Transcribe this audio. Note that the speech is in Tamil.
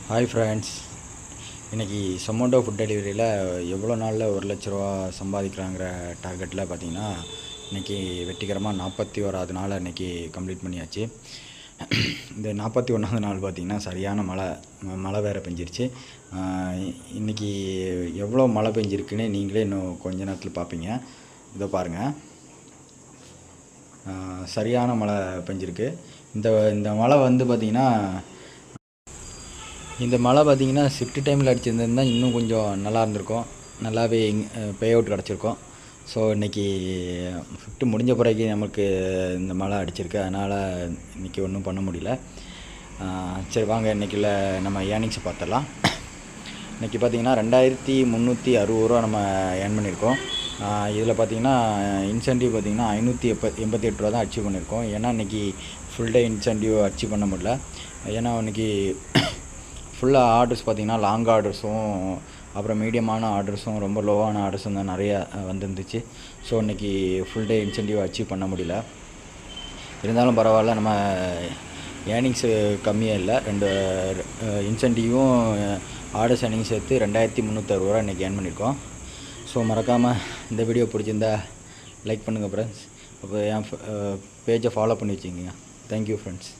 ஹாய் ஃப்ரெண்ட்ஸ், இன்றைக்கி சொமோட்டோ ஃபுட் டெலிவரியில் எவ்வளோ நாளில் 1,00,000 ரூபா சம்பாதிக்கலாங்கிற டார்கெட்டில் பார்த்திங்கன்னா இன்றைக்கி வெற்றிகரமாக 41வது நாள் இன்றைக்கி கம்ப்ளீட் பண்ணியாச்சு. இந்த 41வது நாள் பார்த்திங்கன்னா சரியான மழை வேறு பெஞ்சிருச்சு. இன்றைக்கி எவ்வளோ மழை பெஞ்சிருக்குன்னு நீங்களே இன்னும் கொஞ்ச நேரத்தில் பார்ப்பீங்க. இதை பாருங்கள், சரியான மழை பெஞ்சிருக்கு. இந்த மழை வந்து பார்த்திங்கன்னா ஷிஃப்ட் டைமில் அடிச்சிருந்தா இன்னும் கொஞ்சம் நல்லா இருந்திருக்கும், நல்லாவே பே அவுட் கிடச்சிருக்கும். ஸோ இன்றைக்கி ஷிஃப்ட்டு முடிஞ்ச பிறகு நமக்கு இந்த மழை அடிச்சிருக்கு, அதனால் இன்றைக்கி ஒன்றும் பண்ண முடியல. சரி வாங்க, இன்றைக்கில நம்ம ஏர்னிங்ஸை பார்த்துடலாம். இன்றைக்கி பார்த்திங்கன்னா 2,360 ரூபா நம்ம ஏர்ன் பண்ணியிருக்கோம். இதில் பார்த்திங்கன்னா இன்சென்டிவ் பார்த்திங்கன்னா 588 ரூபா தான் அச்சீவ் பண்ணியிருக்கோம். ஏன்னா இன்றைக்கி ஃபுல் டே இன்சென்டிவ் அச்சீவ் பண்ண முடியல. ஏன்னா இன்றைக்கி ஃபுல்லாக ஆர்டர்ஸ் பார்த்திங்கன்னா லாங் ஆர்டர்ஸும் அப்புறம் மீடியமான ஆர்டர்ஸும் ரொம்ப லோவான ஆர்டர்ஸும் தான் நிறையா வந்துருந்துச்சு. ஸோ இன்றைக்கி ஃபுல் டே இன்சென்டிவ் அச்சீவ் பண்ண முடியல. இருந்தாலும் பரவாயில்ல, நம்ம ஏர்னிங்ஸு கம்மியாக இல்லை. 2 இன்சென்டிவும் ஆர்டர்ஸ் ஏர்னிங் சேர்த்து 2,360 ரூபா இன்றைக்கி ஏர்ன் பண்ணியிருக்கோம். ஸோ மறக்காமல் இந்த வீடியோ பிடிச்சிருந்தா லைக் பண்ணுங்கள் ஃப்ரெண்ட்ஸ். அப்போ என் பேஜை ஃபாலோ பண்ணி வச்சுக்கோங்க. Thank you friends.